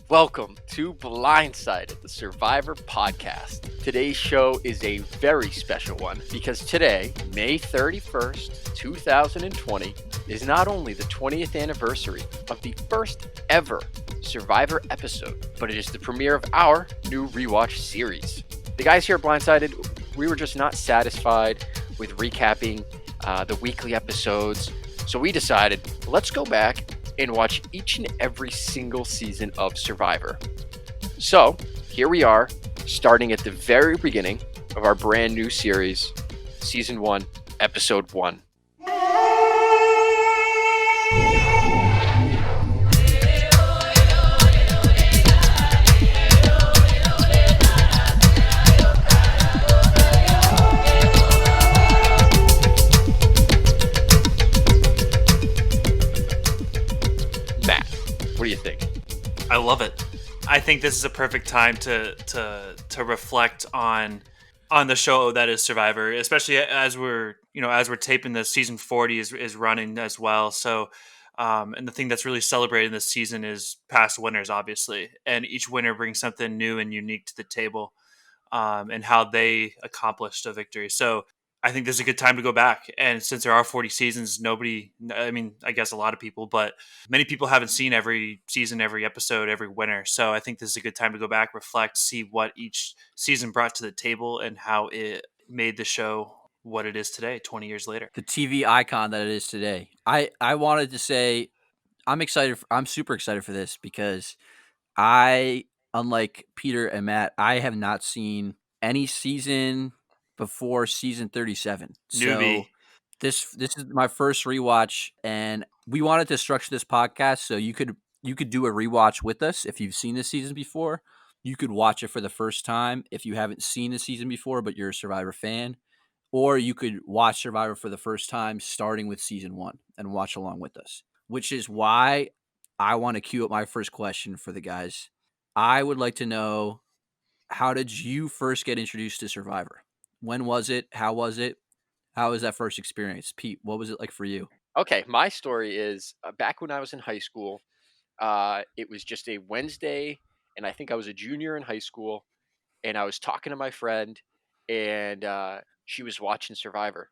Welcome to Blindsided, the Survivor podcast. Today's show is a very special one because today, May 31st, 2020, is not only the 20th anniversary of the first ever Survivor episode, but it is the premiere of our new rewatch series. The guys here at Blindsided, we were just not satisfied with recapping the weekly episodes, so we decided, let's go back and watch each and every single season of Survivor. So, here we are, starting at the very beginning of our brand new series, Season 1, Episode 1. What do you think? I love it. I think this is a perfect time to reflect on the show that is Survivor, especially as we're taping this. Season 40 is running as well. So, and the thing that's really celebrated this season is past winners, obviously, and each winner brings something new and unique to the table, and how they accomplished a victory. So, I think this is a good time to go back. And since there are 40 seasons, I guess a lot of people, but many people haven't seen every season, every episode, every winner. So I think this is a good time to go back, reflect, see what each season brought to the table and how it made the show what it is today, 20 years later. The TV icon that it is today. I wanted to say I'm excited. I'm super excited for this because unlike Peter and Matt, I have not seen any season before season 37. Newbie. So this is my first rewatch, and we wanted to structure this podcast so you could do a rewatch with us if you've seen this season before. You could watch it for the first time if you haven't seen the season before, but you're a Survivor fan. Or you could watch Survivor for the first time starting with season 1 and watch along with us, which is why I want to queue up my first question for the guys. I would like to know, how did you first get introduced to Survivor? When was it? How was it? How was that first experience? Pete, what was it like for you? Okay, my story is back when I was in high school, it was just a Wednesday, and I think I was a junior in high school, and I was talking to my friend, and she was watching Survivor.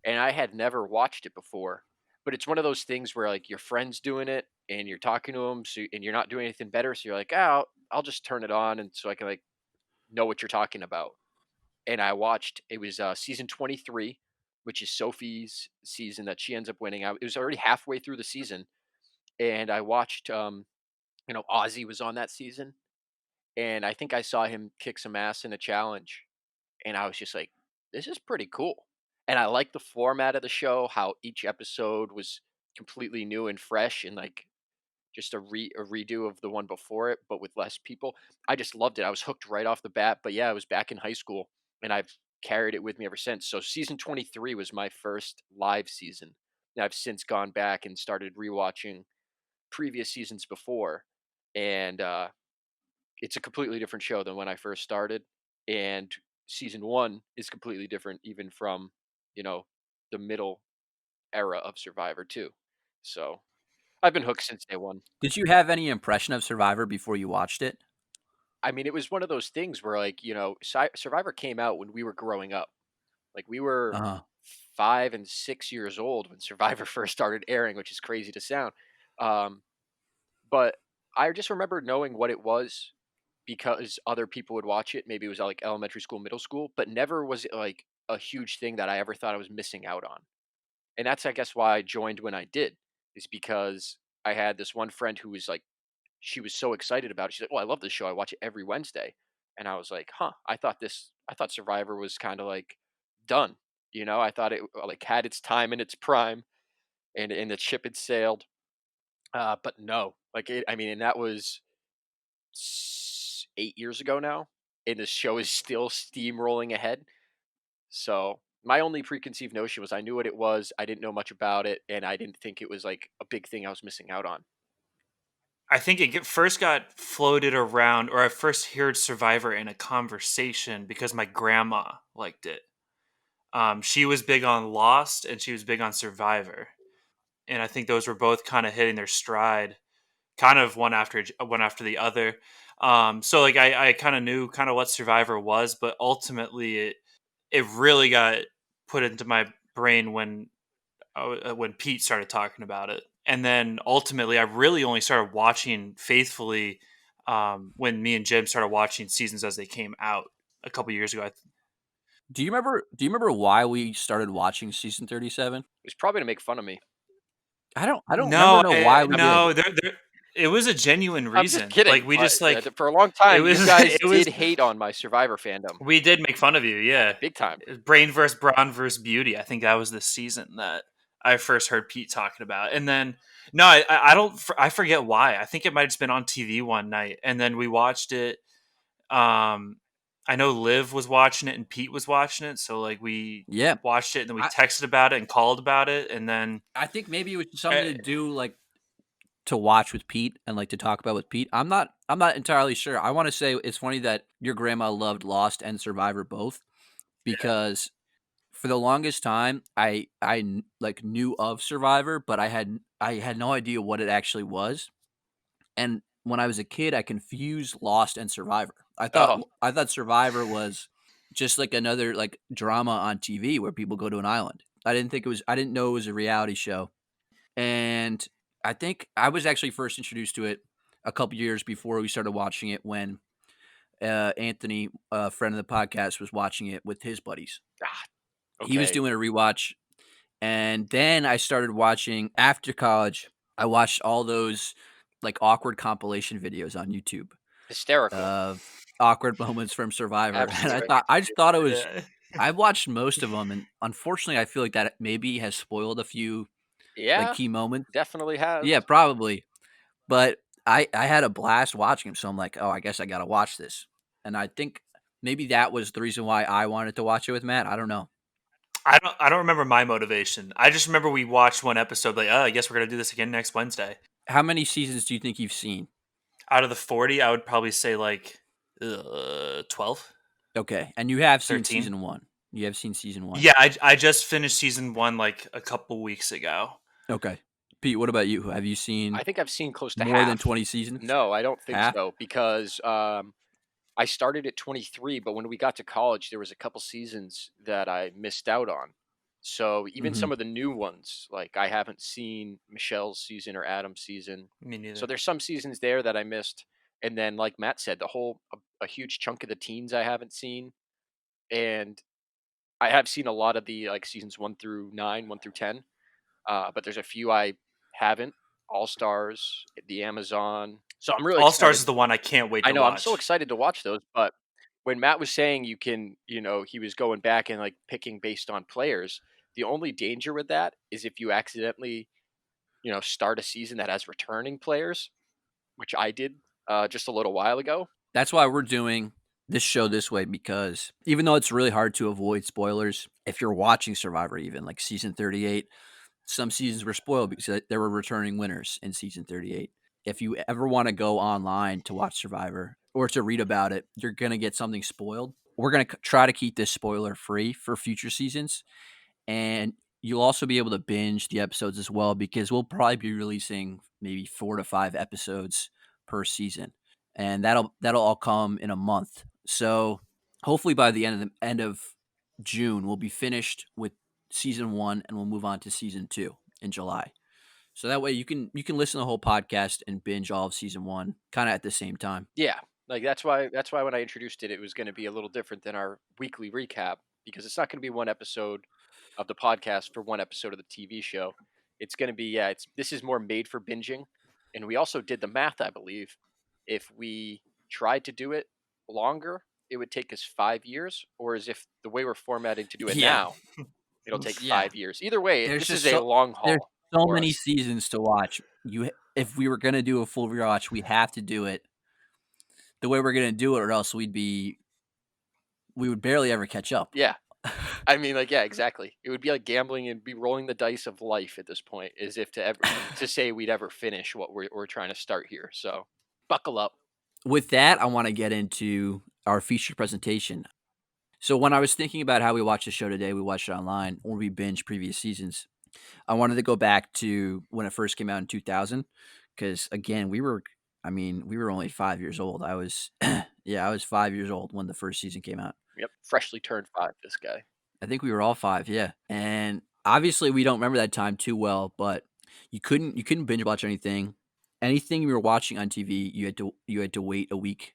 And I had never watched it before. But it's one of those things where like your friend's doing it and you're talking to them, and you're not doing anything better, so you're like, "Oh, I'll just turn it on and so I can like know what you're talking about." And I watched. It was season 23, which is Sophie's season that she ends up winning. It was already halfway through the season, and I watched. Ozzy was on that season, and I think I saw him kick some ass in a challenge, and I was just like, "This is pretty cool." And I like the format of the show, how each episode was completely new and fresh, and like just a redo of the one before it, but with less people. I just loved it. I was hooked right off the bat. But yeah, I was back in high school, and I've carried it with me ever since. So season 23 was my first live season. And I've since gone back and started rewatching previous seasons before, and it's a completely different show than when I first started. And season 1 is completely different even from, you know, the middle era of Survivor too. So, I've been hooked since day 1. Did you have any impression of Survivor before you watched it? I mean, it was one of those things where like, Survivor came out when we were growing up. Like we were Uh-huh. 5 and 6 years old when Survivor first started airing, which is crazy to sound. Um, but I just remember knowing what it was because other people would watch it. Maybe it was like elementary school, middle school, but never was it like a huge thing that I ever thought I was missing out on. And that's, I guess, why I joined when I did, is because I had this one friend who was like, she was so excited about it. She's like, "Oh, I love this show. I watch it every Wednesday." And I was like, "Huh, I thought Survivor was kind of like done. I thought it like had its time in its prime and the ship had sailed. But no, I mean, and that was 8 years ago now. And the show is still steamrolling ahead. So my only preconceived notion was I knew what it was. I didn't know much about it, and I didn't think it was like a big thing I was missing out on. I think first got floated around, or I first heard Survivor in a conversation because my grandma liked it. She was big on Lost and she was big on Survivor. And I think those were both kind of hitting their stride kind of one after the other. So like I kind of knew kind of what Survivor was, but ultimately it really got put into my brain when Pete started talking about it, and then ultimately I really only started watching faithfully when me and Jim started watching seasons as they came out a couple years ago. Do you remember why we started watching season 37? It was probably to make fun of me. I don't remember No, know why we I mean, did. no, there it was a genuine I'm just reason. Like kidding, we but just like for a long it time, you was guys it was did hate on my Survivor fandom. we did make fun of you, yeah. Big time. Brain versus Brawn versus Beauty. I think that was the season that I first heard Pete talking about. And then no, I don't I forget why. I think it might have just been on TV one night, and then we watched it. Um, I know Liv was watching it and Pete was watching it, so like we Yeah. watched it and then we I texted about it and called about it, and then I think maybe it was uh, something to do, like, to watch with Pete and, like, to talk about with Pete. I'm not entirely sure. I wanna say it's funny that your grandma loved Lost and Survivor both because for the longest time, like, knew of Survivor, but I had no idea what it actually was, and when I was a kid, I confused Lost and Survivor. Oh, I thought Survivor was just, like, another, like, drama on TV where people go to an island. I didn't know it was a reality show, and I think I was actually first introduced to it a couple years before we started watching it when, Anthony, a friend of the podcast, was watching it with his buddies. ah, He was okay. doing a rewatch, and then I started watching after college. I watched all those, like, awkward compilation videos on YouTube Hysterical. of awkward moments from Survivor, and Absolutely. I just thought it was yeah. I've watched most of them, and unfortunately, I feel like that maybe has spoiled a few, like, Yeah, key moments. definitely has. Yeah, probably, but I had a blast watching him, so I'm like, "Oh, I guess I gotta watch this," and I think maybe that was the reason why I wanted to watch it with Matt, I don't know. I don't remember my motivation. I just remember we watched one episode like, oh, I guess we're gonna do this again next Wednesday. How many seasons do you think you've seen? Out of the 40, I would probably say like 12, Okay, and you have seen 13. season 1. You have seen season 1. Yeah, I just finished season 1 like a couple weeks ago. Okay. Pete, what about you? Have you seen I think I've seen close to more than half. 20 seasons? No, I don't think Half? so because I started at 23, but when we got to college, there was a couple seasons that I missed out on. So even Mhm. some of the new ones, like I haven't seen Michelle's season or Adam's season. Me So neither. there's some seasons there that I missed. And then, like Matt said, a huge chunk of the teens I haven't seen. And I have seen a lot of the like seasons 1 through 9, 1 through 10. But there's a few I haven't. All Stars, the Amazon. So I'm really All Stars excited. is the one I can't wait I to know, I'm so watch. excited to watch those, but when Matt was saying you can, he was going back and like picking based on players, the only danger with that is if you accidentally, start a season that has returning players, which I did just a little while ago. That's why we're doing this show this way because even though it's really hard to avoid spoilers, if you're watching Survivor even, like season 38, some seasons were spoiled because there were returning winners in season 38. If you ever wanna go online to watch Survivor or to read about it, you're gonna get something spoiled. We're gonna try to keep this spoiler free for future seasons. And you'll also be able to binge the episodes as well because we'll probably be releasing maybe 4 to 5 episodes per season, and that'll all come in a month. So, hopefully by the end of June, we'll be finished with season 1 and we'll move on to season 2 in July. So that way you can listen to the whole podcast and binge all of season 1 kinda at the same time. Yeah, like that's why when I introduced it, it was going to be a little different than our weekly recap because it's not going to be one episode of the podcast for one episode of the TV show. It's going to be it's this is more made for binging, and we also did the math. I believe if we tried to do it longer, it would take us 5 years, or as if the way we're formatting to do it Yeah. now, it'll take Yeah. 5 years. Either way, There's this is just a so long there's haul so for many us. seasons to watch. If we were gonna do a full rewatch, we have to do it the way we're gonna do it, or else we would barely ever catch up. Yeah, I mean, like, yeah, exactly. It would be like gambling and be rolling the dice of life at this point, as if to say we'd ever finish what we're trying to start here. So, buckle up. With that, I wanna get into our featured presentation. So when I was thinking about how we watched the show today, we watched it online or we binge previous seasons. I wanted to go back to when it first came out in 2000 because again, we were only 5 years old. I was, yeah, I was 5 years old when the first season came out. Yep, freshly turned 5, this guy. I think we were all 5, yeah, and obviously, we don't remember that time too well, but you couldn't binge watch anything. Anything we were watching on TV, you had to wait a week.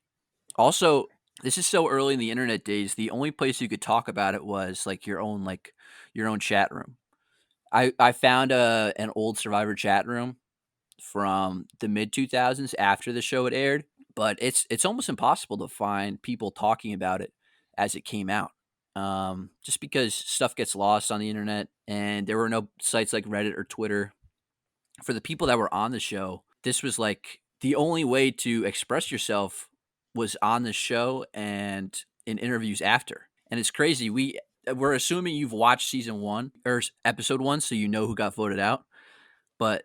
Also, this is so early in the internet days, the only place you could talk about it was, like, your own chat room. I found an old Survivor chat room from the mid 2000s after the show had aired, but it's almost impossible to find people talking about it as it came out. Just because stuff gets lost on the internet, and there were no sites like Reddit or Twitter. For the people that were on the show, this was like the only way to express yourself was on the show and in interviews after. And it's crazy. We're assuming you've watched season 1 or episode 1, so you know who got voted out. But,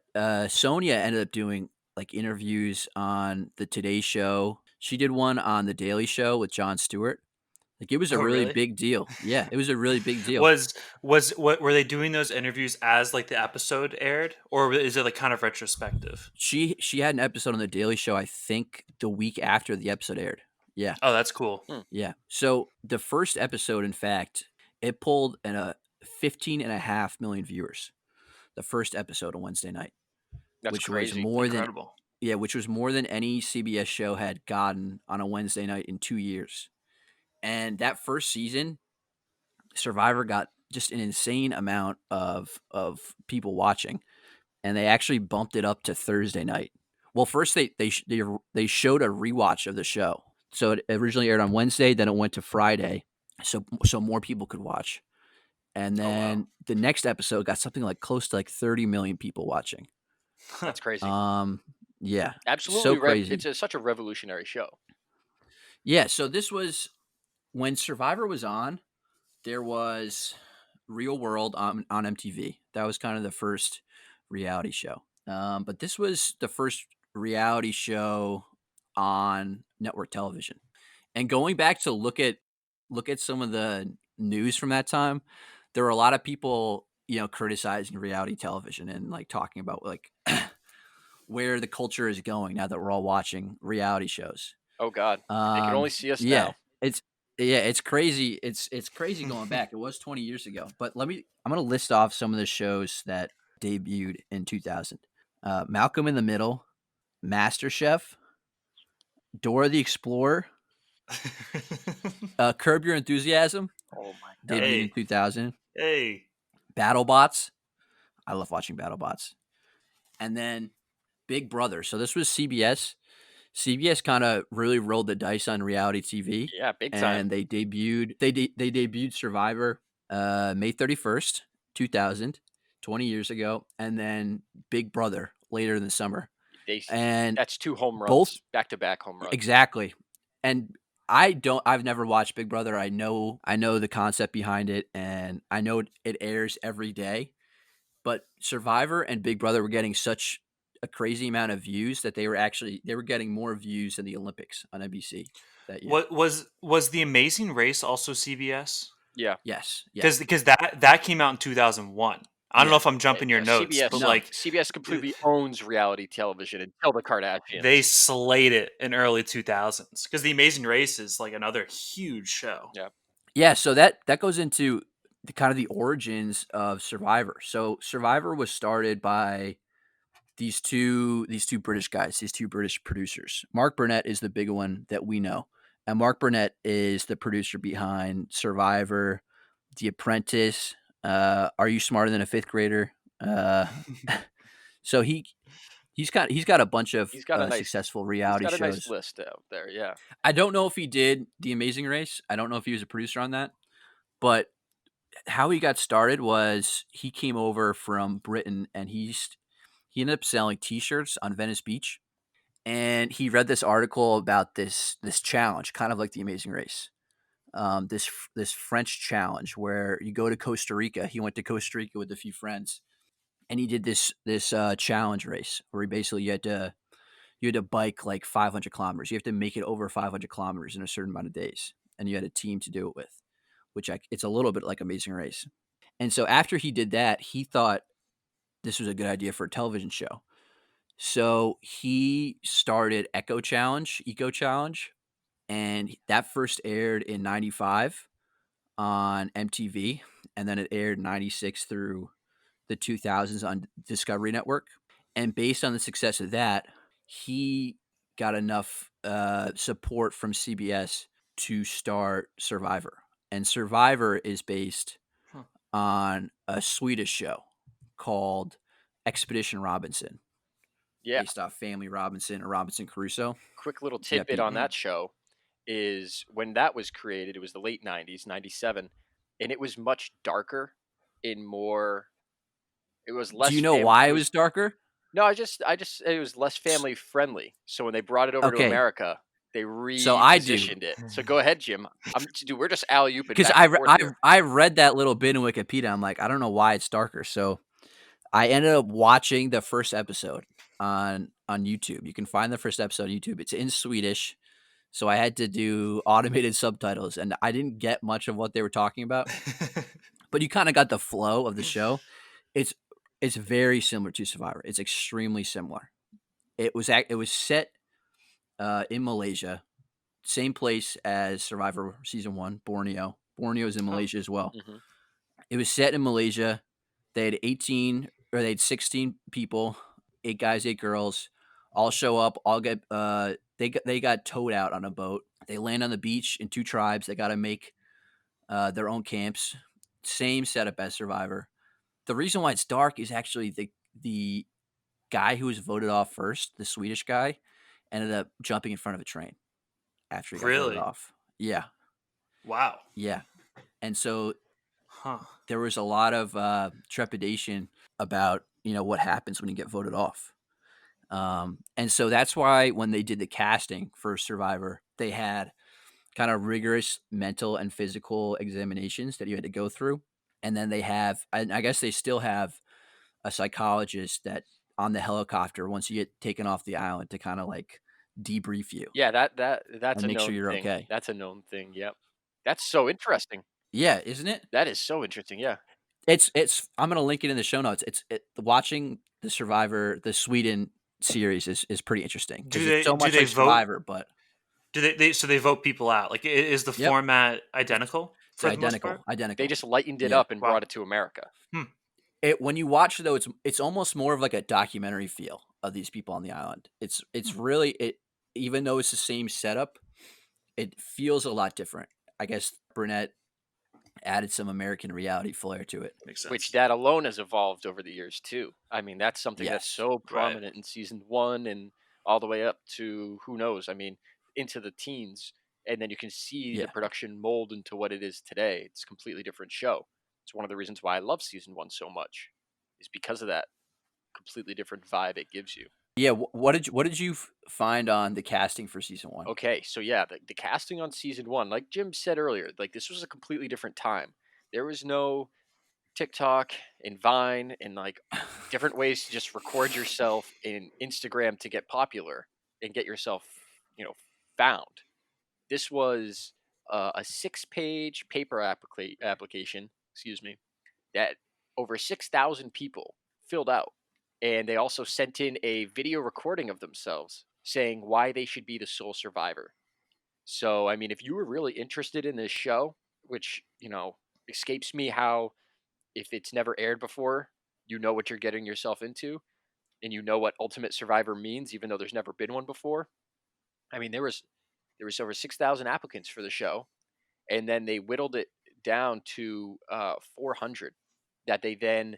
Sonia ended up doing, like, interviews on the Today Show. She did one on The Daily Show with Jon Stewart. Like, it was a Oh, really really? big deal. Yeah, it was a really big deal. Was what were they doing those interviews as like the episode aired, or is it like kind of retrospective? She had an episode on The Daily Show, I think, the week after the episode aired. Yeah, Oh, that's cool. Hmm, yeah. So, the first episode, in fact, it pulled 15.5 million viewers, the first episode on Wednesday night, that's which was crazy. more than Incredible. yeah, which was more than any CBS show had gotten on a Wednesday night in 2 years. And that first season, Survivor got just an insane amount of people watching, and they actually bumped it up to Thursday night. Well, first they showed a rewatch of the show. So it originally aired on Wednesday, then it went to Friday, so more people could watch. And Oh, wow. then the next episode got something like close to like 30 million people watching. That's crazy. Um, yeah, so Absolutely crazy. it's such a revolutionary show. Yeah, so this was when Survivor was on. There was Real World on MTV. That was kind of the first reality show. But this was the first reality show on network television. And going back to look at some of the news from that time, there were a lot of people, criticizing reality television and like talking about like where the culture is going now that we're all watching reality shows. Oh god. They can only see us Yeah, now. it's yeah, it's crazy. It's crazy going back. It was 20 years ago. But I'm gonna list off some of the shows that debuted in 2000. Malcolm in the Middle, MasterChef, Dora the Explorer, Curb Your Enthusiasm Oh my god. debuted in Hey, 2000. hey. BattleBots. I love watching BattleBots. And then Big Brother. So this was CBS. CBS kind of really rolled the dice on reality TV, Yeah, big time. and they debuted Survivor May 31st, 2000, 20 years ago, and then Big Brother later in the summer. They And That's 2 home both runs, back-to-back home runs. exactly. And I've never watched Big Brother. I know the concept behind it, and I know it airs every day, but Survivor and Big Brother were getting such a crazy amount of views that they were getting more views than the Olympics on NBC that year. What was the Amazing Race also CBS? Yeah. Yes, yeah, Because that came out in 2001. I don't know yeah. if I'm jumping your No, notes, but No, like CBS completely owns reality television until the they Kardashians. slayed it in early 2000s. Because the Amazing Race is like another huge show. Yeah. yeah. So that goes into the kind of the origins of Survivor. So Survivor was started by these two British guys, these two British producers. Mark Burnett is the big one that we know, and Mark Burnett is the producer behind Survivor, The Apprentice. Are You Smarter Than a Fifth Grader? Uh, so he's got a bunch of He's got a nice successful he's reality got a nice shows. list out there, yeah. I don't know if he did The Amazing Race. I don't know if he was a producer on that, but how he got started was he came over from Britain, and he ended up selling T-shirts on Venice Beach, and he read this article about this challenge, kind of like The Amazing Race. This French challenge where you go to Costa Rica. He went to Costa Rica with a few friends, and he did this challenge race where he basically you had to bike like 500 kilometers. You have to make it over 500 kilometers in a certain amount of days, and you had a team to do it with, it's a little bit like Amazing Race. And so after he did that, he thought this was a good idea for a television show. So he started Eco Challenge, and that first aired in '95 on MTV, and then it aired '96 through the 2000s on Discovery Network. And based on the success of that, he got enough support from CBS to start Survivor. And Survivor is based Huh. on a Swedish show called Expedition Robinson, Yeah. based off Family Robinson or Robinson Crusoe. Quick little Yeah, tidbit Pete. on Mm. that show is when that was created, it was the late 90s, 97, and it was much darker and more it was Do you less know family why it it was was darker? no, I just it was less S- family friendly. So when they brought it over to Okay, America, they so I do. repositioned it. So go ahead, Jim. Dude, we're just alley-ooping Because back and forth here. I read that little bit in Wikipedia. I'm like, I don't know why it's darker. So I ended up watching the first episode on YouTube. You can find the first episode on YouTube. It's in Swedish, so I had to do automated subtitles, and I didn't get much of what they were talking about, but you kind of got the flow of the show. It's it's very similar to Survivor. It's extremely similar. It was set in Malaysia, same place as Survivor season 1, Borneo. Borneo is in Oh, Malaysia as well. Mhm. It was set in Malaysia. They had 18 or they had 16 people, 8 guys, 8 girls, all show up, all get they got towed out on a boat. They land on the beach in 2 tribes. They got to make their own camps. Same setup as Survivor. The reason why it's dark is actually the guy who was voted off first, the Swedish guy, ended up jumping in front of a train after he got voted really? off. Yeah. Wow. Yeah. And so Huh. there was a lot of trepidation about what happens when you get voted off. And so that's why when they did the casting for Survivor, they had kind of rigorous mental and physical examinations that you had to go through. And then they have, and I guess they still have a psychologist that on the helicopter once you get taken off the island to kind of like debrief you Yeah, that's and a make sure known you're thing. okay. That's a known thing, yep. That's so interesting. Yeah, isn't it? That is so interesting, yeah. It's I'm gonna link it in the show notes. Watching the Survivor, the Sweden series is pretty interesting Do because it's they so do much they like vote? Survivor, but So they vote people out? Like, is the yep, format identical it's for the most part? identical, They identical. just lightened it Yeah. up and Wow. brought it to America. Hmm. When you watch it though, it's almost more of like a documentary feel of these people on the island. It's Hmm. really it even though it's the same setup, it feels a lot different. I guess Burnett added some American reality flair to it. Makes Which sense. that alone has evolved over the years too. I mean, that's something that's Yes. so Right. prominent in season 1 and all the way up to who knows, I mean, into the teens, and then you can see the Yeah. production mold into what it is today. It's a completely different show. It's one of the reasons why I love season 1 so much is because of that completely different vibe it gives you. Yeah. What did you find on the casting for season 1? Okay, so yeah, the casting on season 1, like Jim said earlier, like this was a completely different time. There was no TikTok and Vine and like different ways to just record yourself in Instagram to get popular and get yourself, you know, found. This was a 6-page paper application, excuse me, that over 6,000 people filled out. And they also sent in a video recording of themselves saying why they should be the sole survivor. So, I mean, if you were really interested in this show, which, escapes me how if it's never aired before, you know what you're getting yourself into and you know what Ultimate Survivor means, even though there's never been one before. I mean, there was over 6,000 applicants for the show, and then they whittled it down to 400 that they then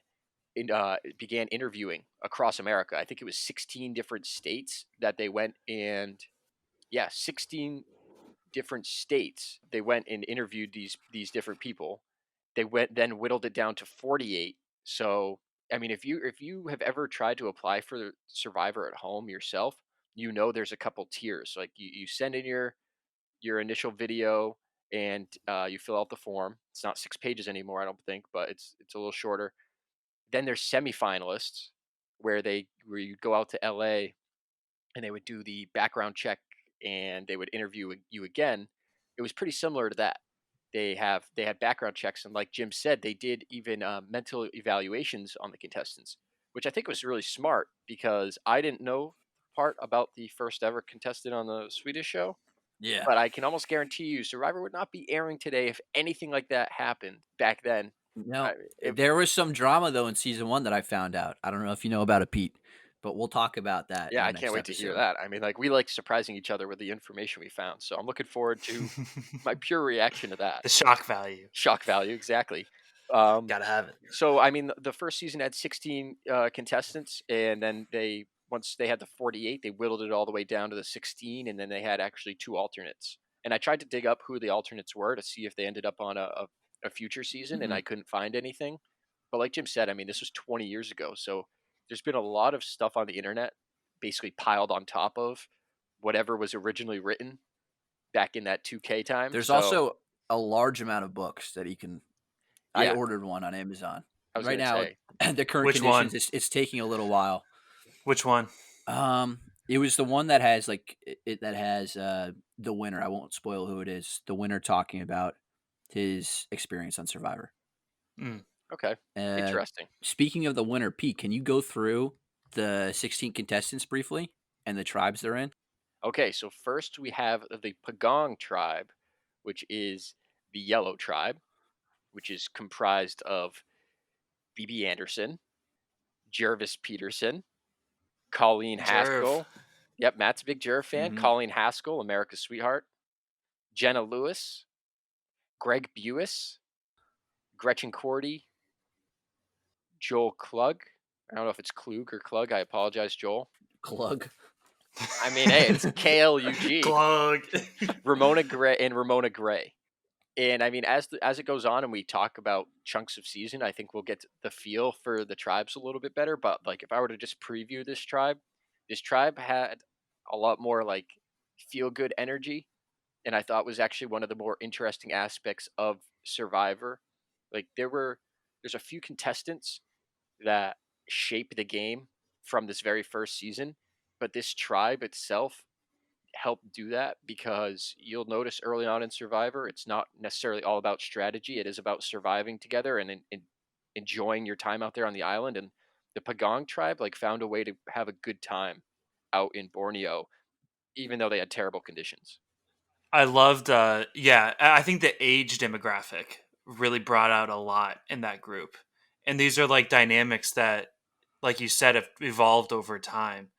began interviewing across America. I think it was 16 different states that they went and yeah, 16 different states. They went and interviewed these different people. They went then whittled it down to 48. So, I mean, if you have ever tried to apply for Survivor at home yourself, you know there's a couple tiers. Like you send in your initial video and you fill out the form. It's not 6 pages anymore, I don't think, but it's a little shorter. Then there's semifinalists where you go out to LA and they would do the background check and they would interview you again. It was pretty similar to that. They had background checks and like Jim said, they did even mental evaluations on the contestants. which I think was really smart because I didn't know part about the first ever contestant on the Swedish show. Yeah. But I can almost guarantee you, Survivor would not be airing today if anything like that happened back then. No, I, it, there was some drama though in season 1 that I found out. I don't know if you know about it, Pete, but we'll talk about that in yeah, the I can't next wait to hear episode. that. I mean, like we like surprising each other with the information we found, so I'm looking forward to my pure reaction to that. The shock value. Shock value, exactly. Um, Gotta have it. so I mean, the first season had 16 contestants, and then they once they had the 48, they whittled it all the way down to the 16, and then they had actually two alternates. And I tried to dig up who the alternates were to see if they ended up on a future season, and I Mhm. couldn't find anything. But like Jim said, I mean, this was 20 years ago, so there's been a lot of stuff on the internet basically piled on top of whatever was originally written back in that 2K time. There's So also a large amount of books that he can. I yeah, ordered one on Amazon. I was Right gonna now, say, the current Which one? conditions, it's taking a little while. Which one? It was the one that has like that has the winner. I won't spoil who it is. The winner talking about his experience on Survivor. Mm. okay, Uh, interesting. Speaking of the winner, Pete, can you go through the 16 contestants briefly and the tribes they're in? Okay, so first we have the Pagong tribe, which is the Yellow tribe, which is comprised of BB Anderson, Jervis Peterson, Colleen Jerv. Haskell. Yep, Matt's a big Jerv fan. Hmm. Colleen Haskell, America's sweetheart. Jenna Lewis, Greg Buis, Gretchen Cordy, Joel Klug. I don't know if it's Klug or Klug. I apologize, Joel. Klug. I mean, hey, it's KLUG. Glug. Ramona Gray and Ramona Gray. And I mean, as it goes on and we talk about chunks of season, I think we'll get the feel for the tribes a little bit better. But like, if I were to just preview this tribe had a lot more like feel good energy, and I thought was actually one of the more interesting aspects of Survivor. Like, there's a few contestants that shape the game from this very first season, but this tribe itself help do that because you'll notice early on in Survivor, it's not necessarily all about strategy. It is about surviving together and enjoying your time out there on the island. And the Pagong tribe like found a way to have a good time out in Borneo, even though they had terrible conditions. I loved, yeah, I think the age demographic really brought out a lot in that group. And these are like dynamics that, like you said, have evolved over time.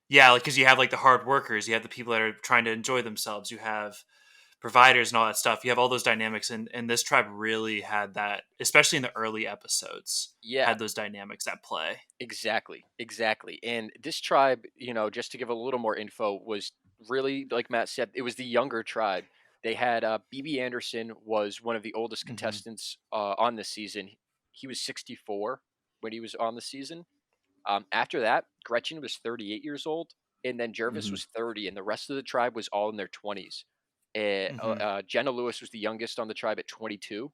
Yeah, like because you have like the hard workers, you have the people that are trying to enjoy themselves, you have providers and all that stuff. You have all those dynamics, and this tribe really had that, especially in the early episodes, Yeah, had those dynamics at play. exactly, exactly. And this tribe, just to give a little more info, was really like Matt said, it was the younger tribe. They had BB Anderson was one of the oldest Hmm. contestants on this season. He was 64 when he was on the season. After that, Gretchen was 38 years old, and then Jervis Hmm. was 30, and the rest of the tribe was all in their 20s. Hmm. Jenna Lewis was the youngest on the tribe at 22.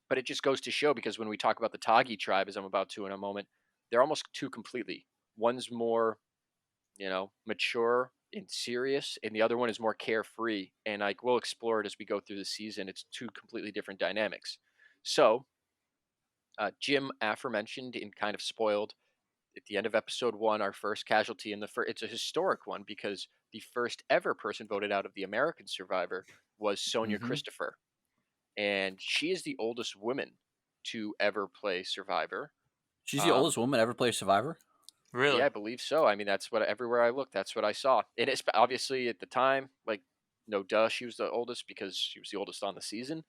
But it just goes to show because when we talk about the Tagi tribe, as I'm about to in a moment, they're almost two completely. One's more, mature and serious, and the other one is more carefree. And like we'll explore it as we go through the season. It's two completely different dynamics. So Jim aforementioned and kind of spoiled at the end of episode one, our first casualty in the first. It's a historic one because the first ever person voted out of the American Survivor was Sonia Hmm. Christopher, and she is the oldest woman to ever play Survivor. She's the Um, oldest woman ever play Survivor. yeah, Really? I believe so. I mean, that's what everywhere I looked, that's what I saw. And it's obviously at the time, like, no duh, she was the oldest because she was the oldest on the season.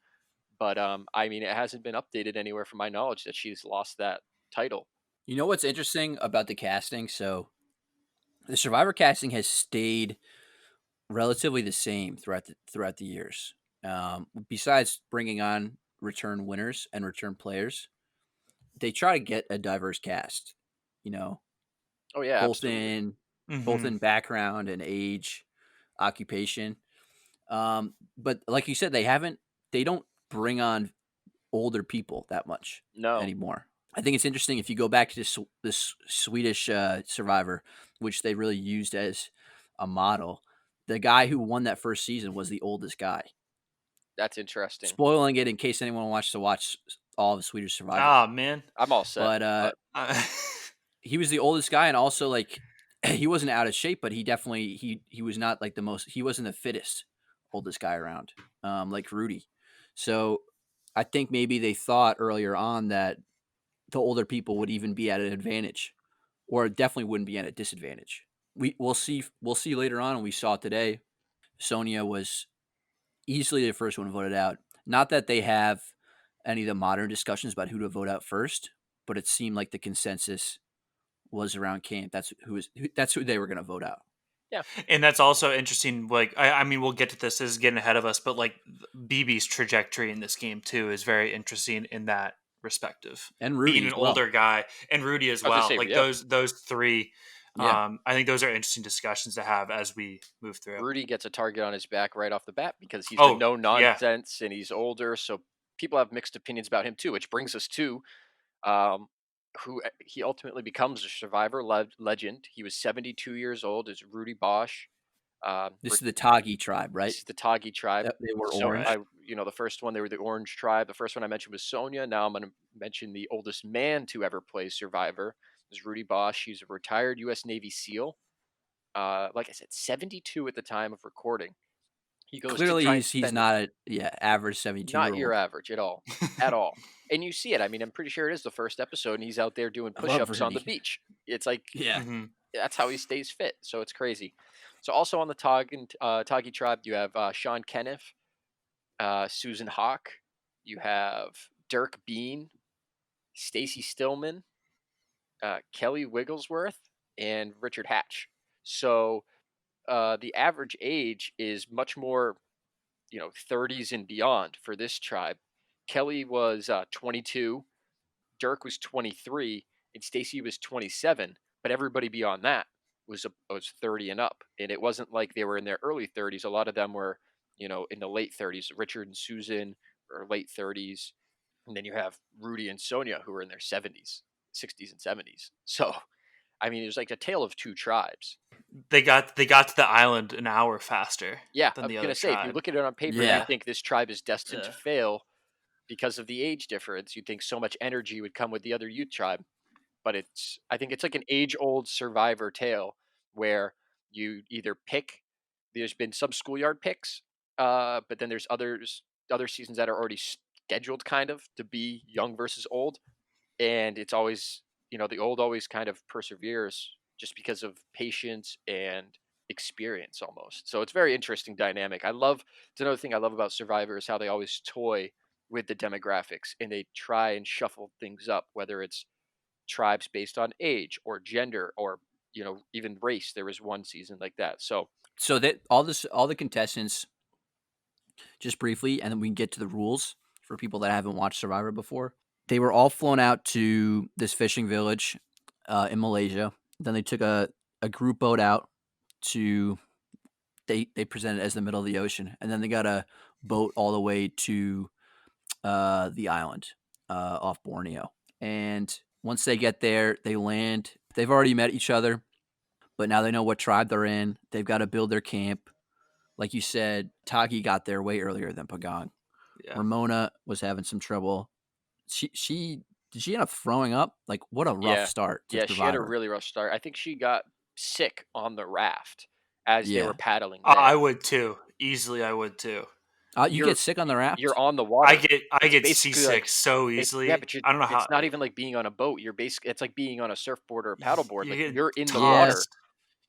But I mean, it hasn't been updated anywhere from my knowledge that she's lost that title. You know what's interesting about the casting? So the Survivor casting has stayed relatively the same throughout the years. Besides bringing on return winners and return players, they try to get a diverse cast. You know, Oh yeah, both absolutely. in both Hmm. in background and age, occupation. But like you said, they don't bring on older people that much No, anymore. I think it's interesting if you go back to this Swedish Survivor, which they really used as a model. The guy who won that first season was the oldest guy. that's interesting. Spoiling it in case anyone wants to watch all of Swedish Survivor. Ah, man. I'm all set. But But Uh, he was the oldest guy, and also like he wasn't out of shape, but he definitely he was not like the most. He wasn't the fittest oldest guy around, like Rudy. So I think maybe they thought earlier on that the older people would even be at an advantage, or definitely wouldn't be at a disadvantage. We'll see later on, and we saw today. Sonia was easily the first one voted out. Not that they have any of the modern discussions about who to vote out first, but it seemed like the consensus was around camp. That's who they were going to vote out. Yeah. And that's also interesting. Like, I mean, we'll get to this. This is getting ahead of us, but like BB's trajectory in this game too is very interesting in that respective. And Being Rudy an as well. older guy and Rudy as I was gonna well. say, Like yeah, those three. Yeah. I think those are interesting discussions to have as we move through. Rudy gets a target on his back right off the bat because he's the Oh no yeah, nonsense and he's older. So people have mixed opinions about him too, which brings us to um, he ultimately becomes a survivor legend. He was 72 years old. Is Rudy Bosch. This is the Tagi tribe, right? This is the Tagi tribe. Yep, they were So orange. right. the first one, they were the Orange tribe. The first one I mentioned was Sonia. Now I'm going to mention the oldest man to ever play Survivor. Is Rudy Bosch. He's a retired U.S. Navy SEAL. Like I said, 72 at the time of recording. He goes to Clearly, try and he's spend not a average 72 year not your old. average at all, at all. And you see it. I mean, I'm pretty sure it is the first episode, and he's out there doing I love push-ups on the Rudy. beach. It's like Yeah, hmm that's how he stays fit. So it's crazy. So also on the Tagi tribe, you have Sean Kenneth, Susan Hawk. You have Dirk Bean, Stacy Stillman, Kelly Wigglesworth, and Richard Hatch. So the average age is much more, 30s and beyond for this tribe. Kelly was 22, Dirk was 23, and Stacy was 27. But everybody beyond that was 30 and up, and it wasn't like they were in their early 30s. A lot of them were, in the late 30s. Richard and Susan are late 30s, and then you have Rudy and Sonia who are in their 70s, 60s, and 70s. So I mean, it was like a tale of two tribes. They got to the island an hour faster Yeah, than I'm the other gonna say if you tribe. look at it on paper, you yeah. think this tribe is destined to Yeah. fail because of the age difference. You'd think so much energy would come with the other youth tribe, but I think it's like an age-old survivor tale where you either pick. There's been some schoolyard picks, but then there's other seasons that are already scheduled kind of to be young versus old, and it's always the old always kind of perseveres just because of patience and experience almost. So it's very interesting dynamic. It's another thing I love about Survivor is how they always toy with the demographics and they try and shuffle things up, whether it's tribes based on age or gender or even race. There was one season like that. So So that all the contestants, just briefly, and then we can get to the rules for people that haven't watched Survivor before. They were all flown out to this fishing village in Malaysia. Then they took a group boat out to they presented it as the middle of the ocean, and then they got a boat all the way to the island off Borneo. And once they get there, they land. They've already met each other, but now they know what tribe they're in. They've got to build their camp. Like you said, Taki got there way earlier than Pagan. Yeah. Ramona was having some trouble. She did she end up throwing up? Like what a rough yeah, start to yeah, she had a Survivor. really rough start. I think she got sick on the raft as they were Yeah, paddling I there. would too. Easily, I would too. you get You're sick on the you're raft. on the I water. get I It's get basically seasick like so yeah, easily. but I don't know how it's not even like being on a boat. It's like being on a surfboard or a paddleboard. you Like get you're in the Yeah, water. tossed.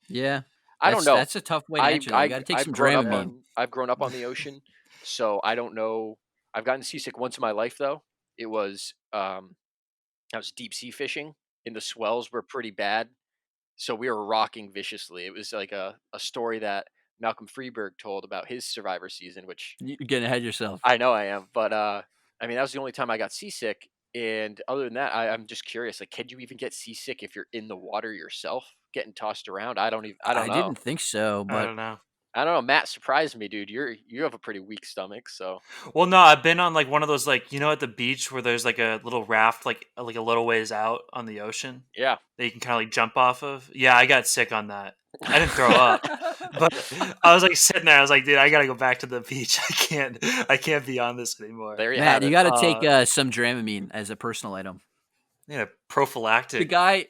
yeah. I don't know. That's a tough way to enter though. You got to take some Dramamine. I've grown up on the ocean, so I don't know. I've gotten seasick once in my life though. It was I was deep sea fishing and the swells were pretty bad. So we were rocking viciously. It was like a story that Malcolm Freeberg told about his Survivor season, which You're getting ahead of yourself. I know I am, but I mean that was the only time I got seasick. And other than that, I'm just curious. Like, can you even get seasick if you're in the water yourself, getting tossed around? I don't I know. didn't think so, I but don't know. I don't know. Matt surprised me, dude. You have a pretty weak stomach, so Well, no, I've been on like one of those like at the beach where there's like a little raft like a little ways out on the ocean yeah. that you can kind of like jump off of. Yeah, I got sick on that. I didn't throw up, but I was like sitting there. I was like, dude, I gotta go back to the beach. I can't be on this anymore. There you Matt, have you it. got to take some Dramamine as a personal item. Yeah, The prophylactic. guy,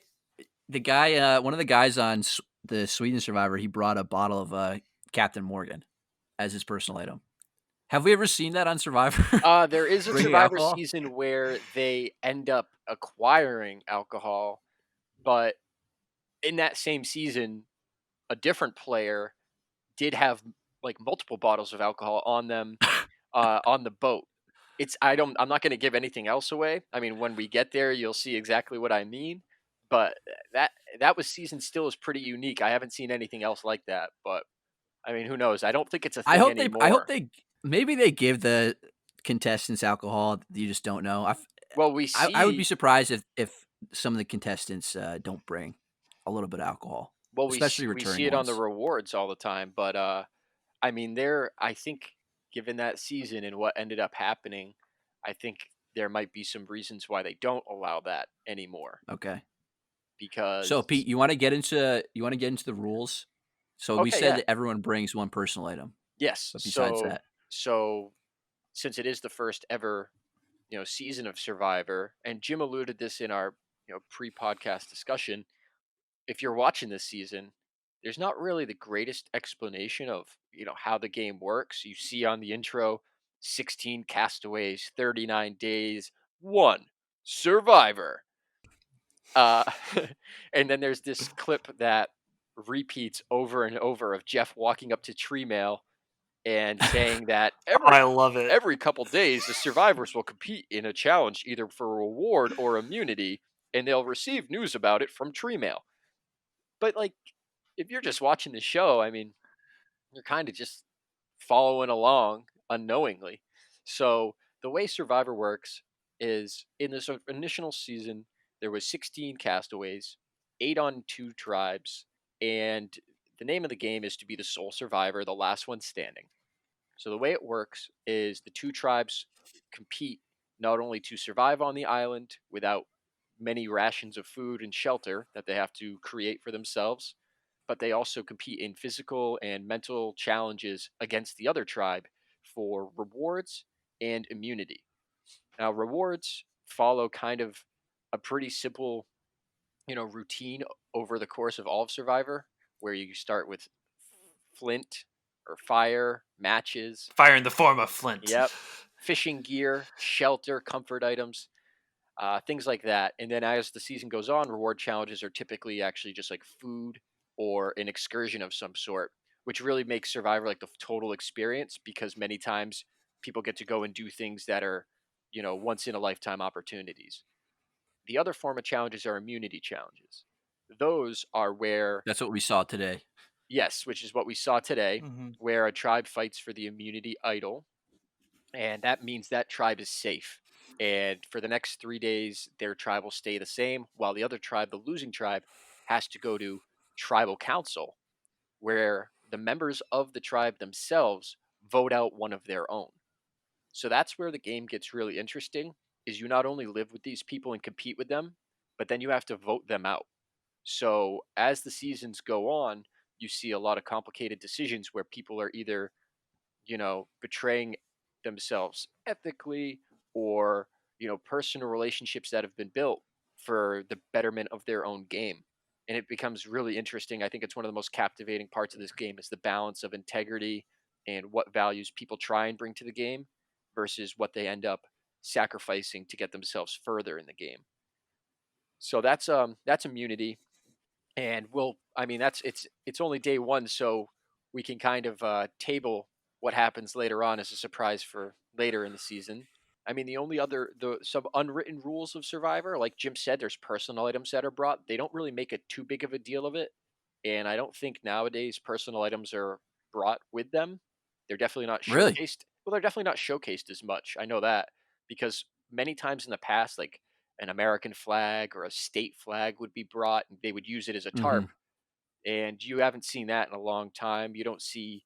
The guy, one of the guys on the Sweden Survivor, he brought a bottle of Captain Morgan as his personal item. Have we ever seen that on Survivor? There is a Bringing Survivor alcohol? season where they end up acquiring alcohol, but in that same season, a different player did have like multiple bottles of alcohol on them on the boat. I'm not going to give anything else away. I mean, when we get there, you'll see exactly what I mean. But that that was season still is pretty unique. I haven't seen anything else like that. But I mean, who knows? I don't think it's a thing I hope anymore. they maybe they give the contestants alcohol, you just don't know. Well, we I would be see surprised if some of the contestants, don't bring a little bit of alcohol, especially we returning see it on the ones. rewards all the time. But I mean, I think given that season and what ended up happening, I think there might be some reasons why they don't allow that anymore Okay. So, because Pete, you wanna get into the rules? So, we okay, said yeah. that everyone brings one personal item, Yes. but besides So that so since it is the first ever, season of Survivor, and Jim alluded this in our, pre-podcast discussion, if you're watching this season, there's not really the greatest explanation of, how the game works. You see on the intro 16 castaways, 39 days, 1 survivor. Uh and then there's this clip that repeats over and over of Jeff walking up to tree mail and saying that Oh, I love it. every couple days the survivors will compete in a challenge either for a reward or immunity, and they'll receive news about it from tree mail. But like, if you're just watching the show, I mean, you're kind of just following along unknowingly. So the way Survivor works is in this initial season there was 16 castaways, 8 on 2 tribes, and the name of the game is to be the sole survivor, the last one standing. So the way it works is the two tribes compete not only to survive on the island without many rations of food and shelter that they have to create for themselves, but they also compete in physical and mental challenges against the other tribe for rewards and immunity. Now, rewards follow kind of a pretty simple, routine over the course of all of Survivor, where you start with flint or fire, matches, Fire in the form of flint. yep, fishing gear, shelter, comfort items, things like that. And then as the season goes on, reward challenges are typically actually just like food or an excursion of some sort, which really makes Survivor like the total experience because many times people get to go and do things that are, once in a lifetime opportunities. The other form of challenges are immunity challenges. Those are where, that's what we saw today. yes, which is what we saw today, Hmm. where a tribe fights for the immunity idol, and that means that tribe is safe. And for the next 3 days, their tribe will stay the same, while the other tribe, the losing tribe, has to go to tribal council, where the members of the tribe themselves vote out one of their own. So that's where the game gets really interesting. Is you not only live with these people and compete with them, but then you have to vote them out. So as the seasons go on, you see a lot of complicated decisions where people are either betraying themselves ethically or, personal relationships that have been built for the betterment of their own game. And it becomes really interesting. I think it's one of the most captivating parts of this game is the balance of integrity and what values people try and bring to the game versus what they end up sacrificing to get themselves further in the game. So that's immunity, and I mean it's only day one, so we can kind of table what happens later on as a surprise for later in the season. I mean, the only other the some unwritten rules of Survivor, like Jim said, there's personal items that are brought. They don't really make it too big of a deal of it, and I don't think nowadays personal items are brought with them. They're definitely not Really? showcased. Well, they're definitely not showcased as much. I know that because many times in the past, like an American flag or a state flag would be brought, and they would use it as a tarp, Mhm. and you haven't seen that in a long time. You don't see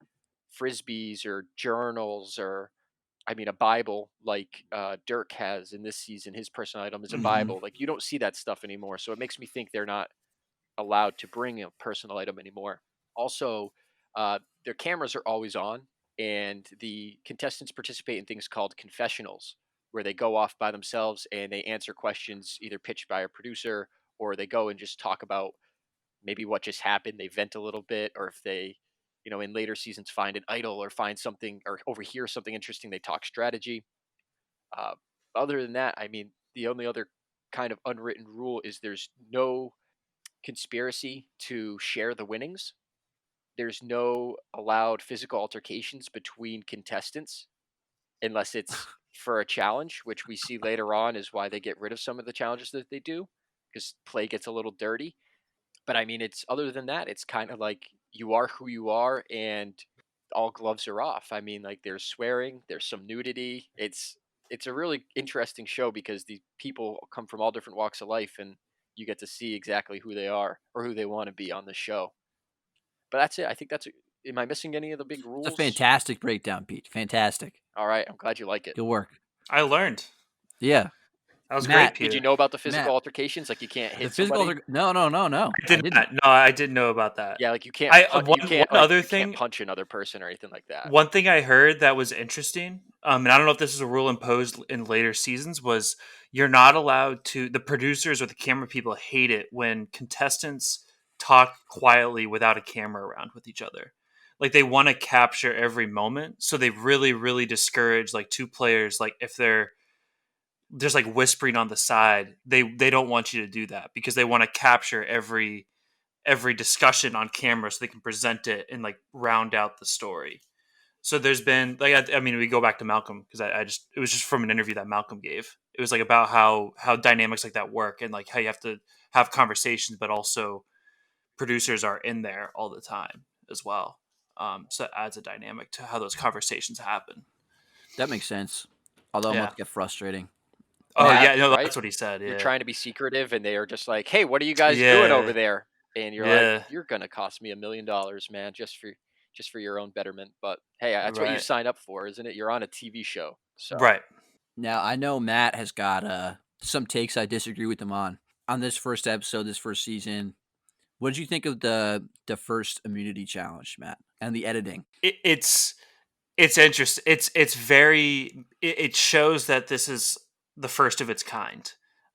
frisbees or journals or, I mean, a Bible like Dirk has in this season. His personal item is a Mhm. Bible. Like you don't see that stuff anymore. So it makes me think they're not allowed to bring a personal item anymore. Also, their cameras are always on, and the contestants participate in things called confessionals, where they go off by themselves and they answer questions either pitched by a producer or they go and just talk about maybe what just happened. They vent a little bit, or if they, in later seasons find an idol or find something or overhear something interesting, they talk strategy. Uh, Other than that, I mean, the only other kind of unwritten rule is there's no conspiracy to share the winnings. There's no allowed physical altercations between contestants unless it's for a challenge, which we see later on is why they get rid of some of the challenges that they do because play gets a little dirty. But I mean, it's other than that, it's kind of like you are who you are and all gloves are off. I mean, like there's swearing, there's some nudity. It's a really interesting show because these people come from all different walks of life and you get to see exactly who they are or who they want to be on the show. But that's it. I think that's am I missing any of the big It's a rules? fantastic breakdown, Pete. Fantastic. All right, I'm glad you like it. Good work. I learned. Yeah. That was great, Matt, Did you Peter. know about the physical Matt, altercations? Like you can't the hit physical somebody? no, I I did didn't. not. No, I didn't know about that. Yeah, like you can't I you one can't like other you can't thing. punch another person or anything like that. One thing I heard that was interesting, and I don't know if this is a rule imposed in later seasons, was you're not allowed to. The producers or the camera people hate it when contestants talk quietly without a camera around with each other. Like they want to capture every moment, so they really, really discourage like two players. Like if they're just like whispering on the side, they don't want you to do that because they want to capture every discussion on camera so they can present it and like round out the story. So there's been like I mean we go back to Malcolm because I just it was just from an interview that Malcolm gave. It was like about how dynamics like that work and like how you have to have conversations, but also producers are in there all the time as well. So it adds a dynamic to how those conversations happen. That makes sense. Although it Yeah. must get frustrating. Oh Matt, Yeah, yeah, no, right? that's what he said. You're Yeah. trying to be secretive and they are just like, "Hey, what are you guys doing over Yeah. there?" And you're like, Yeah. "You're going to cost me $1 million, man, just for your own betterment." But hey, that's what you Right. sign up for, isn't it? You're on a TV show. So, Right. now I know Matt has got some takes I disagree with him on this first episode, this first season. What did you think of the first immunity challenge, Matt, and the editing? It's interesting. It's very. It shows that this is the first of its kind.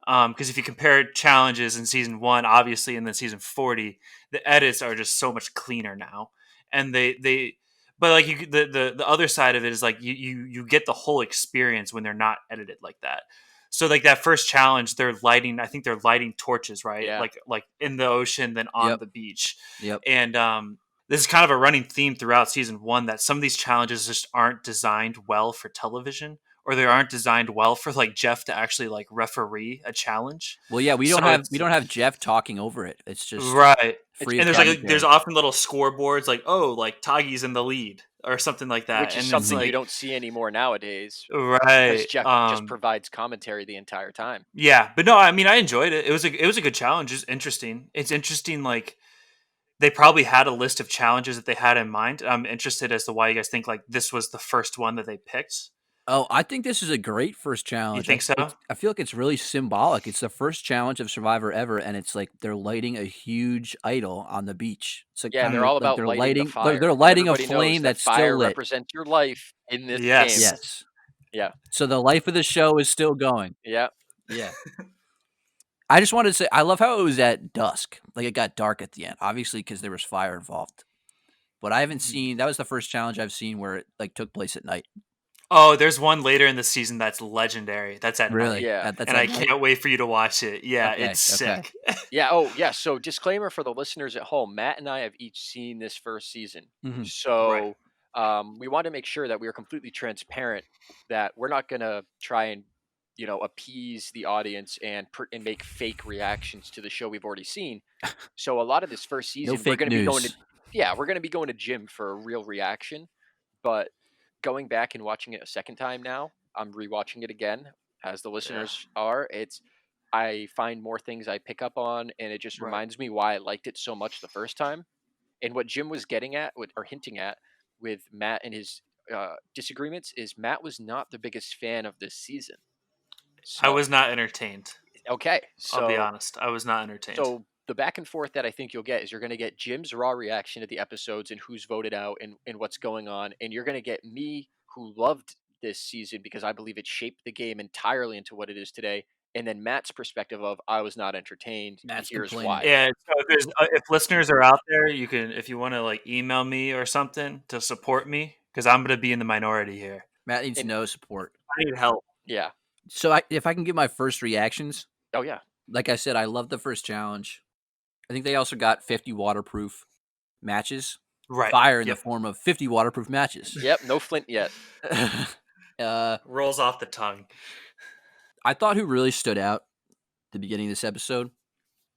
Because if you compare challenges in season one, obviously, and then season 40, the edits are just so much cleaner now, and they. But like the other side of it is like you get the whole experience when they're not edited like that. So like that first challenge, they're lighting. I think they're lighting torches, right? yeah. Like in the ocean, then on Yep. the beach, Yep. and this is kind of a running theme throughout season one that some of these challenges just aren't designed well for television or they aren't designed well for like Jeff to actually like referee a challenge. Well, yeah, we So don't have it's we don't have Jeff talking over it. It's just right. free And of there's commentary. often little scoreboards like, oh, like Tagi's in the lead or something like that. Which is And it's something you Mhm. like don't see anymore nowadays because right. Jeff just provides commentary the entire time. Yeah. But no, I mean I enjoyed it. It was a good challenge. It's interesting. It's interesting like they probably had a list of challenges that they had in mind. I'm interested as to why you guys think like this was the first one that they picked. Oh, I think this is a great first You challenge. think so? I feel like it's really symbolic. It's the first challenge of Survivor ever, and it's like they're lighting a huge idol on the beach. It's like Yeah, and kind they're of all like about lighting the they're fire. lighting a Everybody knows flame that that's still fire lit. represents your life in this game. Yes. Yes. Yeah. So the life of the show is still going. Yeah. Yeah. I just wanted to say I love how it was at dusk. Like it got dark at the end, obviously because there was fire involved. But I haven't Mhm. seen that was the first challenge I've seen where it like took place at night. Oh, there's one later in the season that's legendary. That's at Really? night. Yeah. That's And I at night? can't wait for you to watch it. Yeah, Okay. it's Okay. sick. Yeah. Oh, yeah. So, disclaimer for the listeners at home: Matt and I have each seen this first season, Mhm. Right. so we want to make sure that we are completely transparent. That we're not going to try and appease the audience and make fake reactions to the show we've already seen. So, a lot of this first No season, we're fake going to be going to news. we're going to be going to gym for a real reaction. But going back and watching it a second time now, I'm rewatching it again, as the Yeah. listeners are. I find more things I pick up on, and it just Right. reminds me why I liked it so much the first time. And what Jim was getting at, or hinting at, with Matt and his disagreements, is Matt was not the biggest fan of this season. I So was not entertained. okay, I'll be so honest. I was not entertained. so the back and forth that I think you'll get is you're going to get Jim's raw reaction to the episodes and who's voted out and what's going on, and you're going to get me who loved this season because I believe it shaped the game entirely into what it is today, and then Matt's perspective of I was not entertained, and Matt's here's complaining. why. Yeah, so if listeners are out there, you can, if you want to like email me or something to support me, because I'm gonna be in the minority here. Matt needs And no support. I need help. yeah, So if I can give my first reactions, oh yeah, like I said, I love the first challenge. I think they also got 50 waterproof matches. Right. Fire in the Yep. form of 50 waterproof matches. yep, no Flint yet. uh, Rolls off the tongue. I thought who really stood out at the beginning of this episode